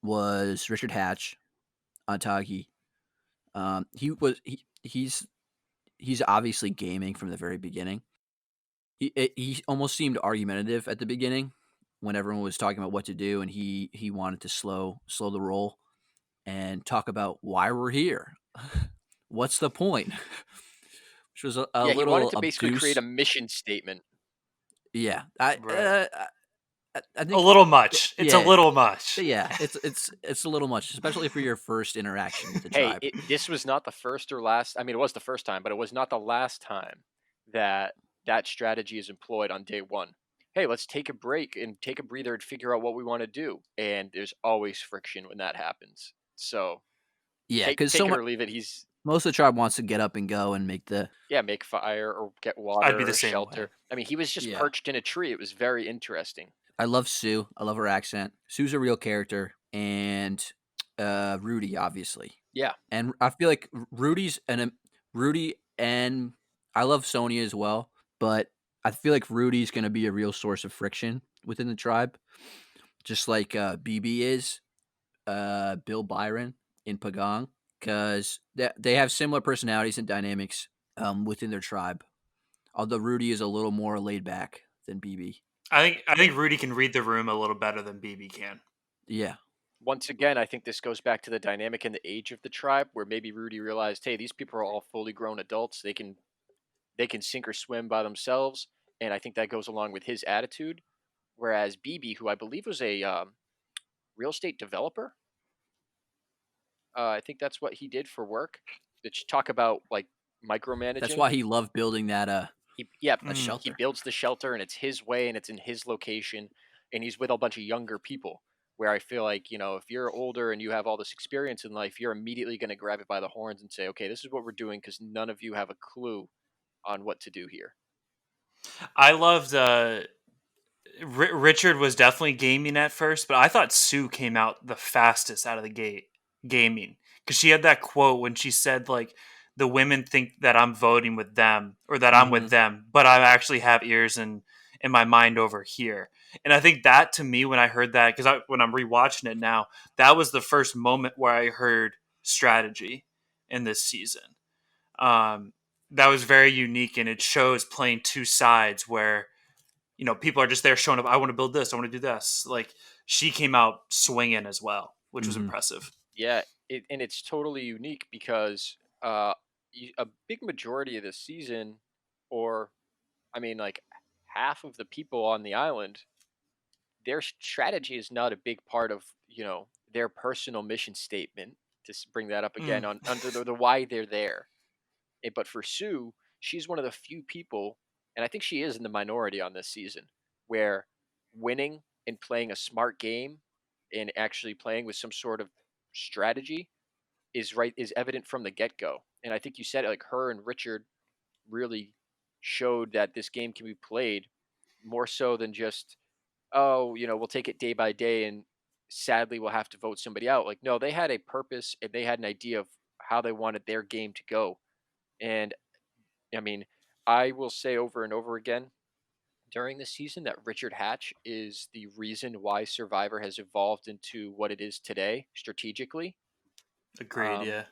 was Richard Hatch on Taki. He's obviously gaming from the very beginning. He almost seemed argumentative at the beginning when everyone was talking about what to do, and he wanted to slow the roll and talk about why we're here. What's the point? Which was a Yeah, he wanted little to basically create obtuse. a mission statement. Yeah, Right. I A think little much. It's a yeah, little much. yeah. It's a little much, especially for your first interaction with the Hey, tribe. this was not the first or last. I mean, it was the first time, but it was not the last time that that strategy is employed on day one. Hey, let's take a break and take a breather and figure out what we want to do. And there's always friction when that happens. So Yeah, take because take it or leave it. He's most of the tribe wants to get up and go and make the yeah, make fire or get I'd be water the or same way. shelter. I mean, he was just yeah. perched in a tree. It was very interesting. I love Sue. I love her accent. Sue's a real character, and Rudy, obviously. Yeah, And I feel like Rudy and I love Sonya as well, but I feel like Rudy's going to be a real source of friction within the tribe, just like BB is, Bill Byron in Pagong, because they have similar personalities and dynamics within their tribe. Although Rudy is a little more laid back than BB. I think Rudy can read the room a little better than BB can. Yeah. once again, I think this goes back to the dynamic and the age of the tribe, where maybe Rudy realized, hey, these people are all fully grown adults. They can sink or swim by themselves, and I think that goes along with his attitude. Whereas BB, who I believe was a real estate developer, I think that's what he did for work. Talk about like That's micromanaging. why he loved building that a He shelter. builds the shelter, and it's his way, and it's in his location, and he's with a bunch of younger people. Where I feel like, if you're older and you have all this experience in life, you're immediately going to grab it by the horns and say, okay, this is what we're doing, because none of you have a clue on what to do here. I loved Richard was definitely gaming at first, but I thought Sue came out the fastest out of the gate gaming, because she had that quote when she said like the women think that I'm voting with them or that I'm Mm-hmm. with them, but I actually have ears in my mind over here. And I think that to me when I heard that, because when I'm rewatching it now, that was the first moment where I heard strategy in this season. Um, that was very unique, and it shows playing two sides where people are just there showing up. I want to build this. I want to do this. Like she came out swinging as well, which was Mm-hmm. impressive. Yeah, and it's totally unique because a big majority of the season, or I mean, like half of the people on the island, their strategy is not a big part of their personal mission statement. Bring that up again Mm, on under the why they're there. But for Sue, she's one of the few people, and I think she is in the minority on this season, where winning and playing a smart game and actually playing with some sort of strategy is evident from the get go. And I think you said it, like her and Richard really showed that this game can be played more so than just, oh, we'll take it day by day and sadly we'll have to vote somebody out. Like, no, they had a purpose and they had an idea of how they wanted their game to go. And I mean, I will say over and over again during the season that Richard Hatch is the reason why Survivor has evolved into what it is today strategically. agreed. Um, Yeah.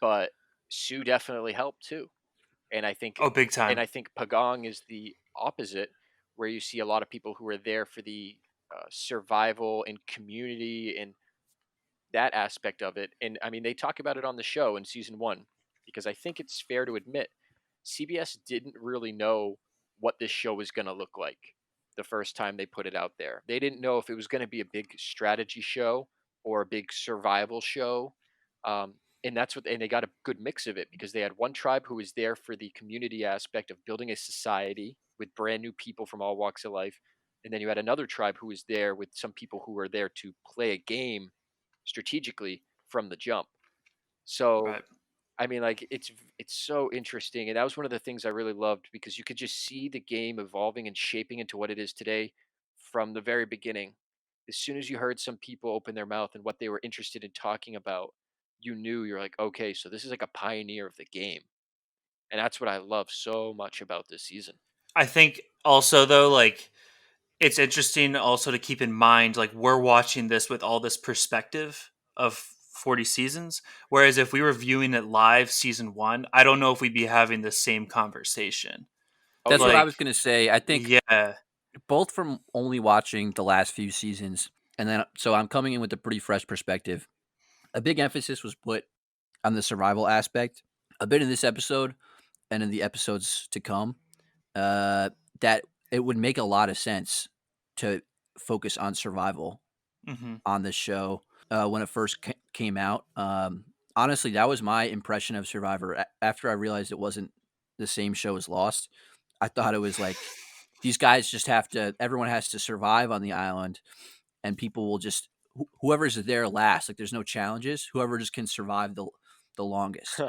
but Sue definitely helped too. And I think Oh, big and time. I think Pagong is the opposite, where you see a lot of people who are there for the survival and community and that aspect of it. And I mean, they talk about it on the show in season one, because I think it's fair to admit CBS didn't really know what this show was going to look like the first time they put it out there. They didn't know if it was going to be a big strategy show or a big survival show. Um, and they got a good mix of it because they had one tribe who was there for the community aspect of building a society with brand new people from all walks of life. and then you had another tribe who was there with some people who were there to play a game strategically from the jump. So Right. I mean, like it's so interesting, and that was one of the things I really loved because you could just see the game evolving and shaping into what it is today from the very beginning. As soon as you heard some people open their mouth and what they were interested in talking about, you knew you're like, okay, so this is like a pioneer of the game, and that's what I love so much about this season. I think also though, like it's interesting also to keep in mind, like we're watching this with all this perspective of 40 seasons. Whereas if we were viewing it live season one, I don't know if we'd be having the same conversation. Oh That's what yeah, I Like, was gonna say. I think yeah. both from only watching the last few seasons, and then so I'm coming in with a pretty fresh perspective. A big emphasis was put on the survival aspect. A bit in this episode and in the episodes to come, uh, that it would make a lot of sense to focus on survival Hmm. on this show when it first came out. Honestly, that was my impression of Survivor. After I realized it wasn't the same show as Lost, I thought it was like these guys just have to. Everyone has to survive on the island, and people will just whoever's there last. Like there's no challenges. Whoever just can survive the longest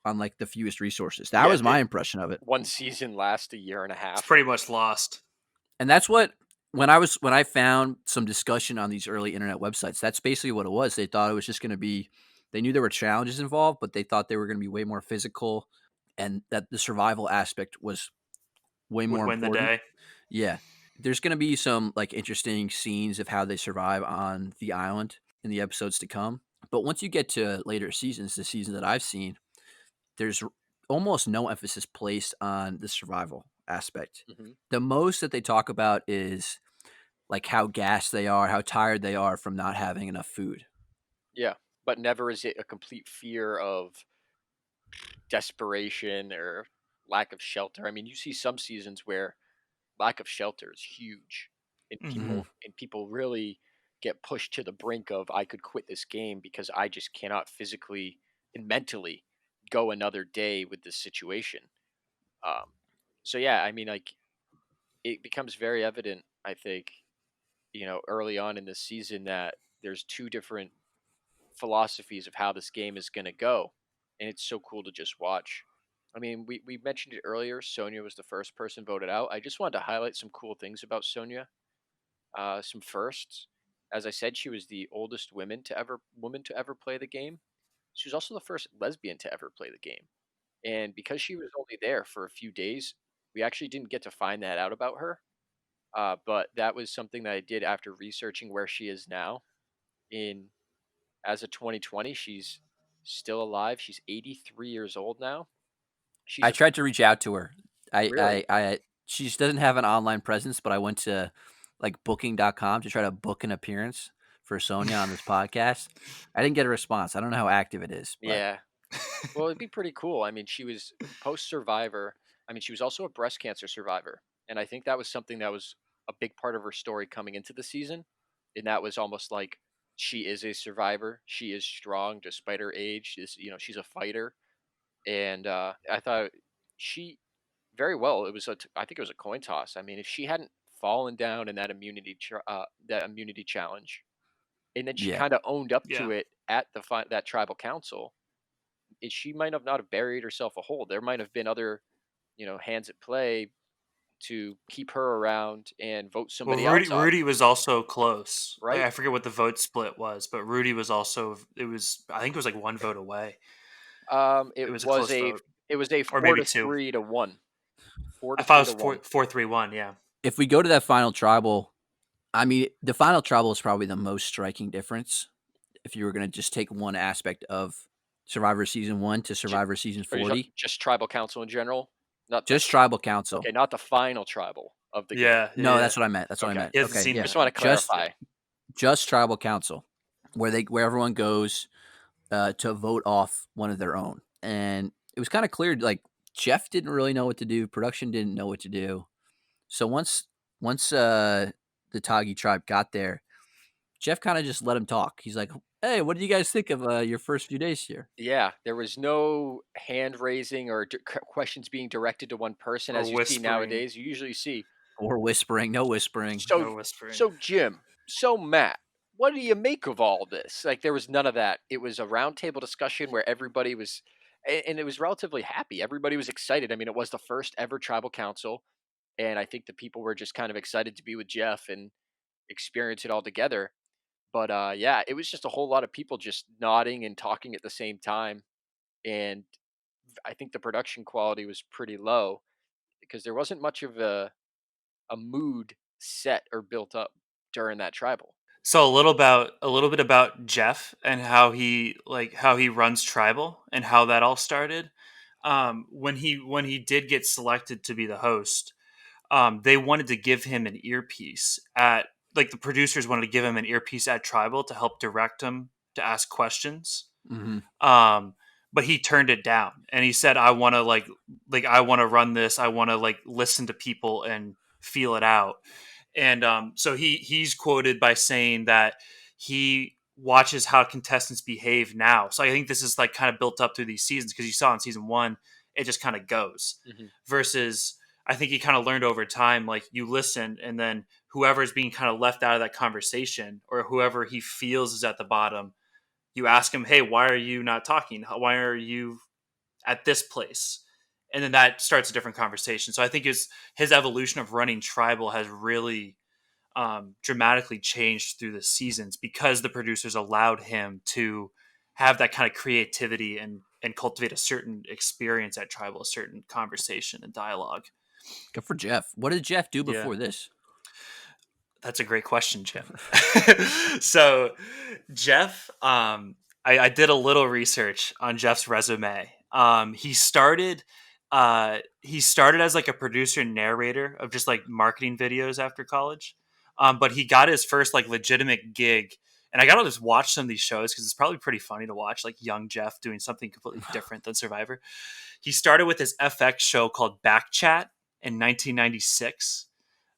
on like the fewest resources. That yeah. was my impression of it. One season lasts a year and a It's half. pretty much lost. And that's what when I found some discussion on these early internet websites, that's basically what it was. They thought it was just going to be they knew there were challenges involved, but they thought they were going to be way more physical and that the survival aspect was way Would more win the important. day. Yeah. There's going to be some like interesting scenes of how they survive on the island in the episodes to come. But once you get to later seasons, the season that I've seen, there's almost no emphasis placed on the survival aspect. Hmm. The most that they talk about is like how gassed they are, how tired they are from not having enough food. Yeah, but never is it a complete fear of desperation or lack of shelter. I mean, you see some seasons where lack of shelter is huge, and Hmm. people really get pushed to the brink of I could quit this game because I just cannot physically and mentally go another day with this situation. Um, so yeah, I mean, like it becomes very evident, I think, early on in this season that there's two different philosophies of how this game is going to go, and it's so cool to just watch. I mean, we mentioned it earlier. Sonya was the first person voted out. I just wanted to highlight some cool things about Sonya, some firsts. As I said, she was the oldest woman to ever play the game. She was also the first lesbian to ever play the game. And because she was only there for a few days, we actually didn't get to find that out about her. But that was something that I did after researching where she is now. In As of 2020, she's still alive. She's 83 years old now. She's I a tried to reach out to her. Really? She doesn't have an online presence, but I went to like booking.com to try to book an appearance for Sonia on this podcast. I didn't get a response. I don't know how active it is, but Yeah. Well, it'd be pretty cool. I mean, she was post survivor. I mean, she was also a breast cancer survivor. And I think that was something that was a big part of her story coming into the season. And that was almost like she is a survivor. She is strong despite her age. She's a fighter. And I thought she very well. I think it was a coin toss. I mean, if she hadn't fallen down in that immunity challenge, and then she yeah. kind of owned up Yeah. to it at that tribal council, she might have not have buried herself a hole. There might have been other, hands at play to keep her around and vote Well, somebody Rudy else off, Rudy was also close. Like right? I forget what the vote split was, but Rudy was also it was I think it was like one vote away. It was a close vote, It was a or four maybe to two. three to one, four I to thought it three was to one. 4-3-1. Yeah. If we go to that final tribal, I mean, the final tribal is probably the most striking difference. If you were going to just take one aspect of Survivor Season 1 to Ju- Survivor Season Are you talking 40, just tribal council in general? Not the just tribal council. Okay, not the final tribal of the game. Yeah. Yeah. No, Yeah. that's what I meant. That's what I Okay, meant. He hasn't Okay, seen yeah. just it. want to Just clarify. just tribal council where everyone goes to vote off one of their own. And it was kind of clear like Jeff didn't really know what to do, production didn't know what to do. So once the Tagi tribe got there, Jeff kind of just let him talk. He's like, "Hey, what did you guys think of your first few days here?" Yeah, there was no hand raising or questions being directed to one person Or as you see whispering. nowadays. You usually see Or whispering, no whispering. So No whispering. so Jim, so Matt, what do you make of all this? Like there was none of that. It was a roundtable discussion where everybody was and it was relatively happy. Everybody was excited. I mean, it was the first ever tribal council, and I think the people were just kind of excited to be with Jeff and experience it all together. But yeah, it was just a whole lot of people just nodding and talking at the same time, and I think the production quality was pretty low because there wasn't much of a mood set or built up during that tribal. So a little bit about Jeff and how he runs tribal and how that all started. When he did get selected to be the host, they wanted to give him an earpiece at like the producers wanted to give him an earpiece at tribal to help direct him to ask questions. Hmm. Um, but he turned it down and he said, "I want to I want to run this. I want to like listen to people and feel it out." And so he's quoted by saying that he watches how contestants behave now. So I think this is like kind of built up through these seasons because you saw in season one, it just kind of goes. Hmm. Versus, I think he kind of learned over time, like you listen, and then whoever is being kind of left out of that conversation or whoever he feels is at the bottom, you ask him, "Hey, why are you not talking? Why are you at this place?" And then that starts a different conversation. So I think his evolution of running tribal has really dramatically changed through the seasons because the producers allowed him to have that kind of creativity and cultivate a certain experience at tribal, a certain conversation and dialogue. Good for Jeff. What did Jeff do Yeah, before this? that's a great question, Jim. So Jeff, I did a little research on Jeff's resume. He started as like a producer and narrator of just like marketing videos after college. But he got his first like legitimate gig, and I gotta just watch some of these shows because it's probably pretty funny to watch like young Jeff doing something completely different than Survivor. He started with his FX show called Backchat in 1996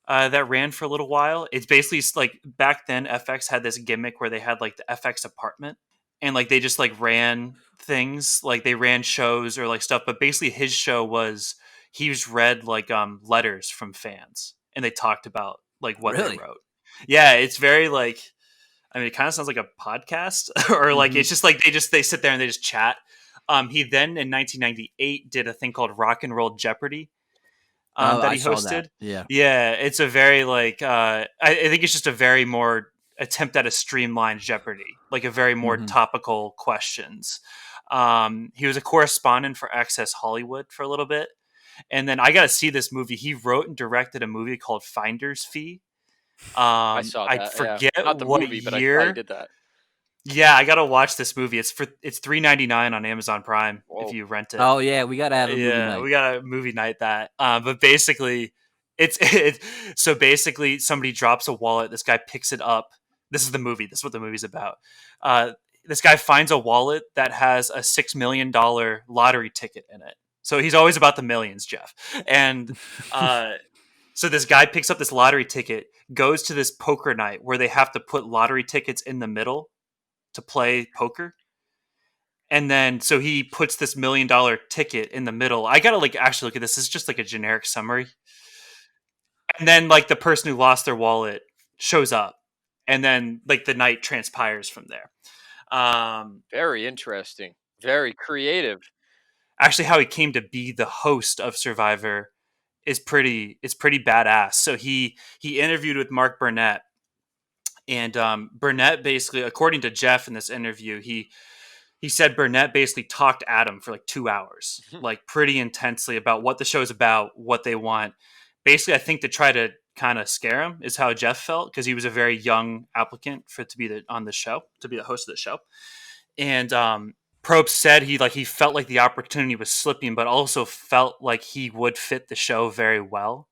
that ran for a little while. It's basically like back then FX had this gimmick where they had like the FX apartment and like they just like ran things like they ran shows or like stuff. But basically his show was he's read like letters from fans and they talked about like what they Really? wrote. Yeah, it's very like I mean it kind of sounds like a podcast or like Hmm. it's just like they sit there and they just chat. He then in 1998 did a thing called Rock and Roll Jeopardy that I he saw that. hosted. Yeah. Yeah, it's a very like I think it's just a very more attempt at a streamlined Jeopardy, like a very more Hmm. topical questions. He was a correspondent for Access Hollywood for a little bit, and then I got to see this movie. He wrote and directed a movie called Finder's Fee. I saw I that. Yeah, forget not the what movie, but I saw you year. did that. Yeah, I gotta watch this movie. It's $3.99 on Amazon Prime if Whoa. you rent it. Oh yeah, we gotta have a movie Yeah, night. we got a movie night that. But basically, so basically somebody drops a wallet. This guy picks it up. This is the movie. This is what the movie's about. Uh, this guy finds a wallet that has a $6 million lottery ticket in it. So he's always about the millions, Jeff. And uh, so this guy picks up this lottery ticket, goes to this poker night where they have to put lottery tickets in the middle to play poker and then so he puts this $1 million ticket in the middle. I gotta like actually look at this. This is just like a generic summary. And then like the person who lost their wallet shows up. And then like the night transpires from there. Um Very interesting. Very creative. Actually how he came to be the host of Survivor is pretty badass. So he interviewed with Mark Burnett. And Burnett basically, according to Jeff in this interview, he said Burnett basically talked at him for like 2 hours, like pretty intensely about what the show's about, what they want. Basically, I think to try to kind of scare him is how Jeff felt because he was a very young applicant for to be on the show, to be the host of the show. And Probst said he felt like the opportunity was slipping, but also felt like he would fit the show very well.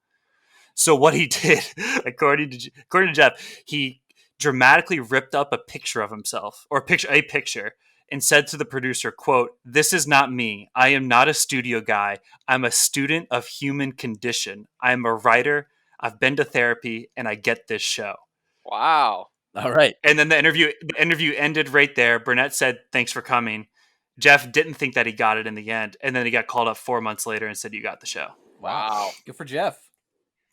So what he did, according to Jeff, he dramatically ripped up a picture of himself or a picture and said to the producer, quote, "This is not me. I am not a studio guy. I'm a student of human condition. I'm a writer. I've been to therapy and I get this show." Wow. All right. And then the interview ended right there. Burnett said, "Thanks for coming." Jeff didn't think that he got it in the end. And then he got called up 4 months later and said, "You got the show." Wow. Wow. Good for Jeff.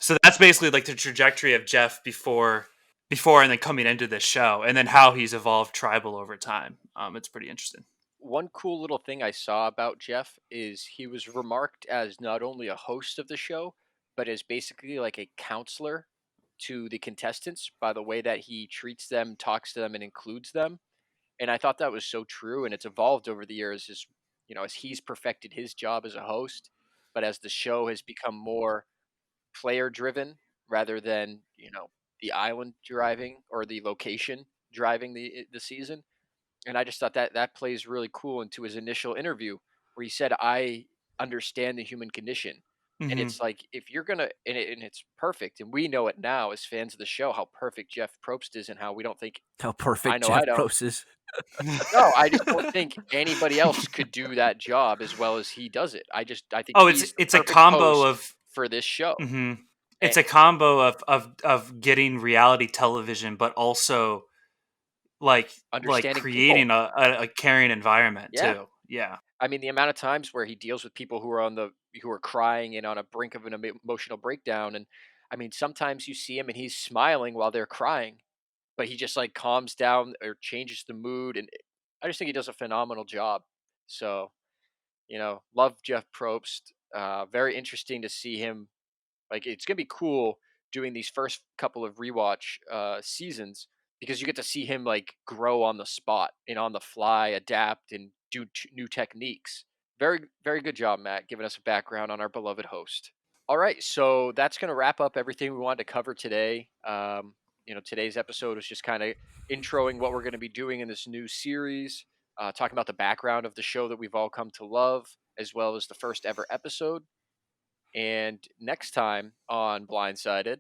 So that's basically like the trajectory of Jeff before and then coming into this show, and then how he's evolved tribal over time. It's pretty interesting. One cool little thing I saw about Jeff is he was remarked as not only a host of the show, but as basically like a counselor to the contestants by the way that he treats them, talks to them, and includes them. And I thought that was so true, and it's evolved over the years as as he's perfected his job as a host, but as the show has become more player driven rather than the island driving or the location driving the season. And I just thought that that plays really cool into his initial interview where he said, "I understand the human condition." And Hmm. it's like if you're gonna and it's perfect, and we know it now as fans of the show how perfect Jeff Probst is, and how we don't think How I perfect know I Jeff don't. Probst is. No, I just don't think anybody else could do that job as well as he does it. I think Oh, he's the it's a perfect combo host of. for this show. Hmm. And It's a combo of getting reality television, but also like understanding people. creating a caring environment Yeah. too. Yeah. I mean, the amount of times where he deals with people who are who are crying and on a brink of an emotional breakdown, and I mean, sometimes you see him and he's smiling while they're crying, but he just like calms down or changes the mood, and I just think he does a phenomenal job. So, love Jeff Probst. Very interesting to see him. Like, it's gonna be cool doing these first couple of rewatch seasons because you get to see him like grow on the spot and on the fly, adapt and do new techniques. Very, very good job, Matt, giving us a background on our beloved host. All right, so that's gonna wrap up everything we wanted to cover today. Today's episode was just kind of introing what we're going to be doing in this new series, talking about the background of the show that we've all come to love, as well as the first ever episode. And next time on Blindsided,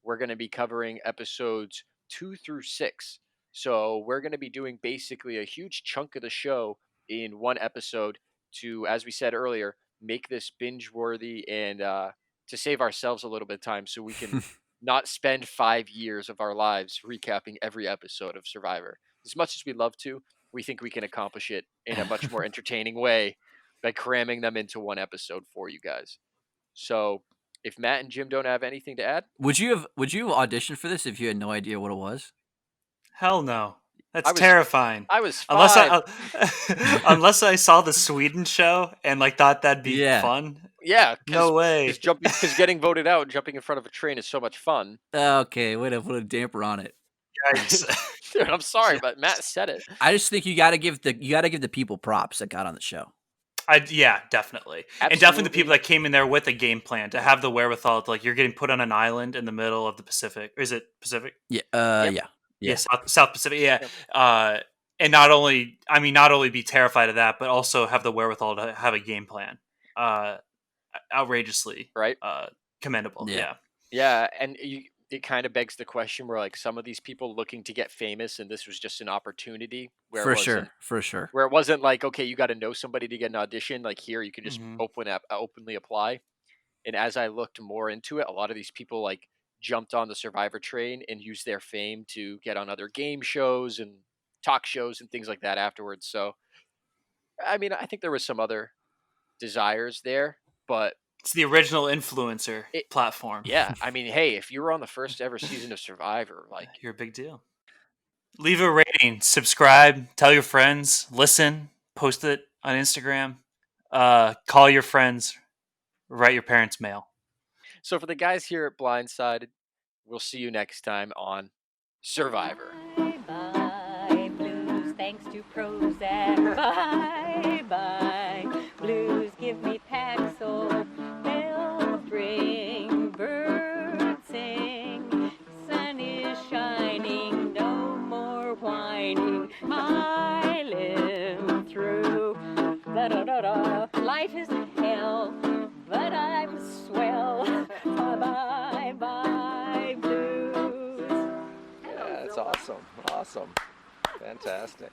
we're going to be covering episodes 2 through 6. So we're going to be doing basically a huge chunk of the show in one episode to, as we said earlier, make this binge worthy and to save ourselves a little bit of time so we can not spend 5 years of our lives recapping every episode of Survivor. As much as we love to, we think we can accomplish it in a much more entertaining way by cramming them into one episode for you guys. So, if Matt and Jim don't have anything to add, Would you have auditioned for this if you had no idea what it was? Hell no. I That's was terrifying. I was Unless 5. unless I saw the Sweden show and like thought that'd be Yeah. fun. Yeah, No because way. jumping because getting voted out and jumping in front of a train is so much fun. Okay, way to put a damper on it. Yikes. Dude, I'm sorry, Yeah. but Matt said it. I just think you gotta give the people props that got on the show. Yeah, definitely. And definitely the people Absolutely. that came in there with a game plan to have the wherewithal to, like, you're getting put on an island in the middle of the Pacific. Or is it Pacific? Yeah, Yep, yeah, Yeah, yeah. South Pacific. Yeah. yep, And not only be terrified of that, but also have the wherewithal to have a game plan. Uh, Outrageously right? commendable. Yeah. Yeah. Yeah, and it kind of begs the question where like some of these people looking to get famous, and this was just an opportunity For sure, for sure. where it wasn't like, okay, you got to know somebody to get an audition. Like here, you can just Hmm. openly apply. And as I looked more into it, a lot of these people like jumped on the Survivor train and used their fame to get on other game shows and talk shows and things like that afterwards. So, I mean, I think there was some other desires there, but It's the original influencer it, platform. yeah, I mean, hey, if you were on the first ever season of Survivor, like, You're a big deal. Leave a rating, subscribe, tell your friends, listen, post it on Instagram, call your friends, write your parents mail. so for the guys here at Blindsided, we'll see you next time on Survivor. Bye bye blues, thanks to Prozac. Bye bye blues, give me Paxil. Bells ring, birds sing, sun is shining, no more whining. I live through da da da da. Life is hell, but I'm swell. Bye bye bye blues. Yeah, that's awesome. Awesome. Fantastic.